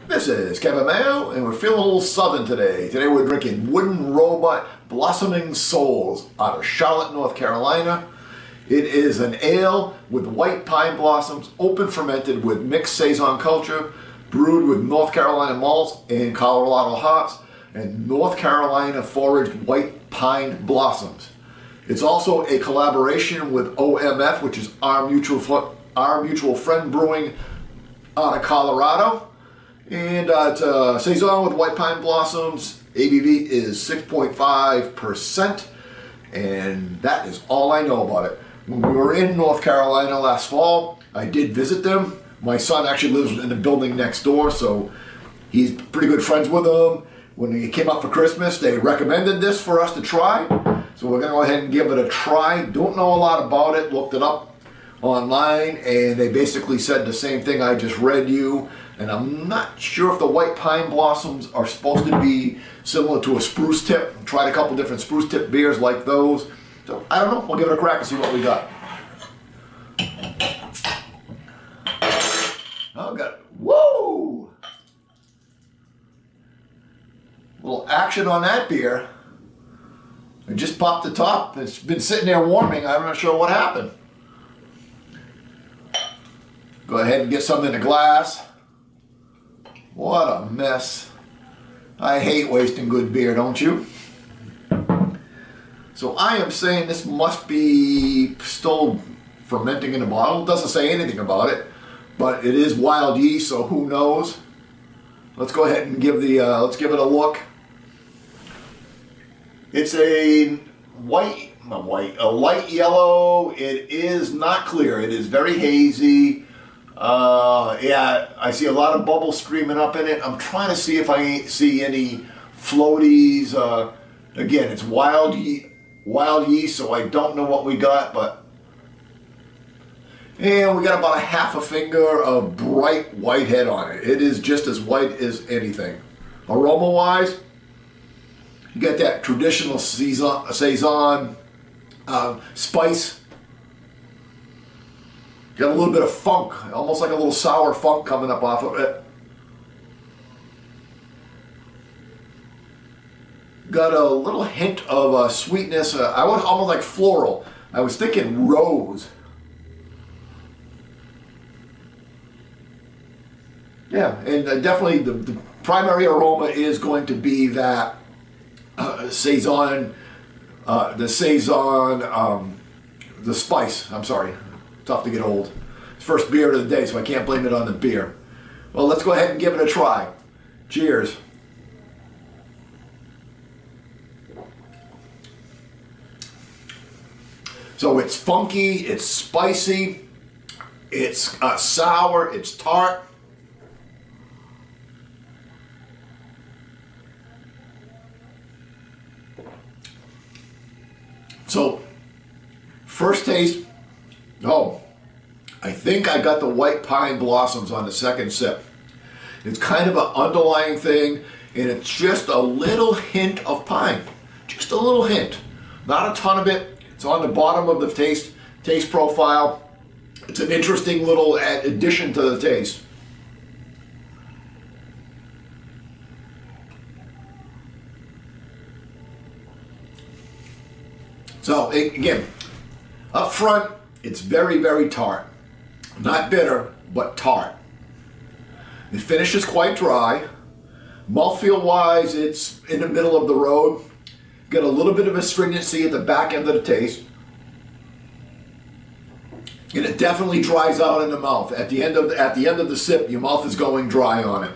This is Kevin Mayo, and we're feeling a little southern today. Today we're drinking Wooden Robot Blossoming Souls out of Charlotte, North Carolina. It is an ale with white pine blossoms, open fermented with mixed Saison culture, brewed with North Carolina malts and Colorado hops, and North Carolina foraged white pine blossoms. It's also a collaboration with OMF, which is Our Mutual Friend Brewing out of Colorado. And it's a Saison with white pine blossoms. ABV is 6.5%. And that is all I know about it. When we were in North Carolina last fall, I did visit them. My son actually lives in the building next door, so he's pretty good friends with them. When he came up for Christmas, they recommended this for us to try. So we're going to go ahead and give it a try. Don't know a lot about it. Looked it up online, and they basically said the same thing I just read you. And I'm not sure if the white pine blossoms are supposed to be similar to a spruce tip. I've tried a couple different spruce tip beers like those. So I don't know. We'll give it a crack and see what we got. Oh, got it. Whoa! Little action on that beer. It just popped the top. It's been sitting there warming. I'm not sure what happened. Go ahead and get some in the glass. What a mess. I hate wasting good beer, don't you? So I am saying this must be still fermenting in a bottle. It doesn't say anything about it, but it is wild yeast, so who knows? Let's go ahead and give let's give it a look. It's a light yellow. It is not clear. It is very hazy. Yeah, I see a lot of bubbles streaming up in it. I'm trying to see if I see any floaties. Again, it's wild yeast, so I don't know what we got, but and we got about a half a finger of bright white head on it. It is just as white as anything. Aroma-wise, you get that traditional Saison spice. Got a little bit of funk, almost like a little sour funk coming up off of it. Got a little hint of sweetness. I was almost like floral. I was thinking rose. Yeah, and definitely the primary aroma is going to be that Saison, the spice. I'm sorry. Tough to get old. It's first beer of the day, so I can't blame it on the beer. Well, let's go ahead and give it a try. Cheers. So it's funky, it's spicy, it's sour, it's tart. So, first taste, oh, I think I got the white pine blossoms on the second sip. It's kind of an underlying thing, and it's just a little hint of pine. Just a little hint. Not a ton of it. It's on the bottom of the taste profile. It's an interesting little addition to the taste. So, again, up front, it's very, very tart. Not bitter, but tart. The finish is quite dry. Mouthfeel-wise, it's in the middle of the road. Got a little bit of astringency at the back end of the taste. And it definitely dries out in the mouth. At the end of the sip, your mouth is going dry on it.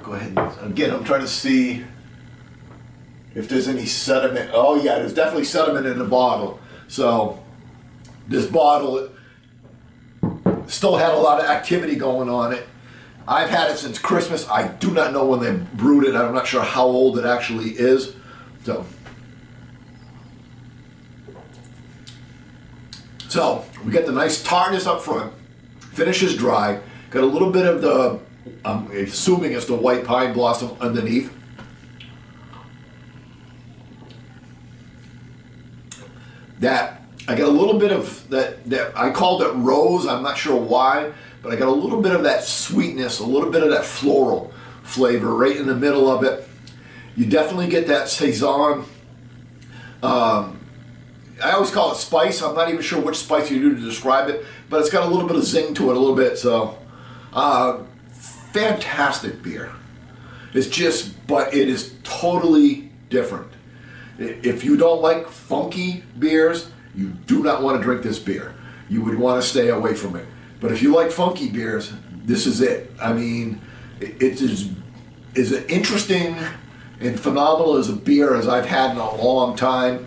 Go ahead. Again, I'm trying to see if there's any sediment. Oh yeah, there's definitely sediment in the bottle. So this bottle still had a lot of activity going on it. I've had it since Christmas. I do not know when they brewed it. I'm not sure how old it actually is. So we get the nice tartness up front. Finish is dry. Got a little bit of the, I'm assuming it's the white pine blossom underneath. That I got a little bit of that I called it rose. I'm not sure why, but I got a little bit of that sweetness, a little bit of that floral flavor right in the middle of it. You definitely get that Saison. I always call it spice. I'm not even sure which spice you do to describe it, but it's got a little bit of zing to it, a little bit. So, fantastic beer. It's just, but it is totally different. If you don't like funky beers, you do not want to drink this beer. You would want to stay away from it. But if you like funky beers, this is it. I mean, it is as interesting and phenomenal as a beer as I've had in a long time.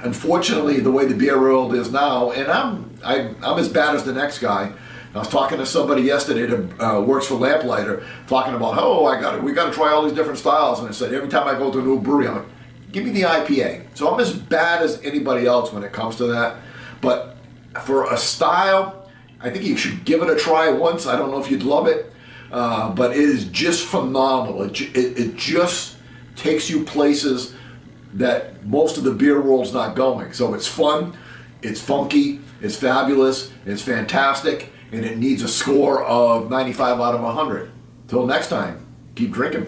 Unfortunately, the way the beer world is now, and I'm as bad as the next guy. I was talking to somebody yesterday that works for Lamplighter, talking about, oh, we got to try all these different styles. And I said, every time I go to a new brewery, I'm like, give me the IPA. So I'm as bad as anybody else when it comes to that. But for a style, I think you should give it a try once. I don't know if you'd love it, but it is just phenomenal. It just takes you places that most of the beer world's not going. So it's fun, it's funky, it's fabulous, it's fantastic, and it needs a score of 95 out of 100. Till next time, keep drinking.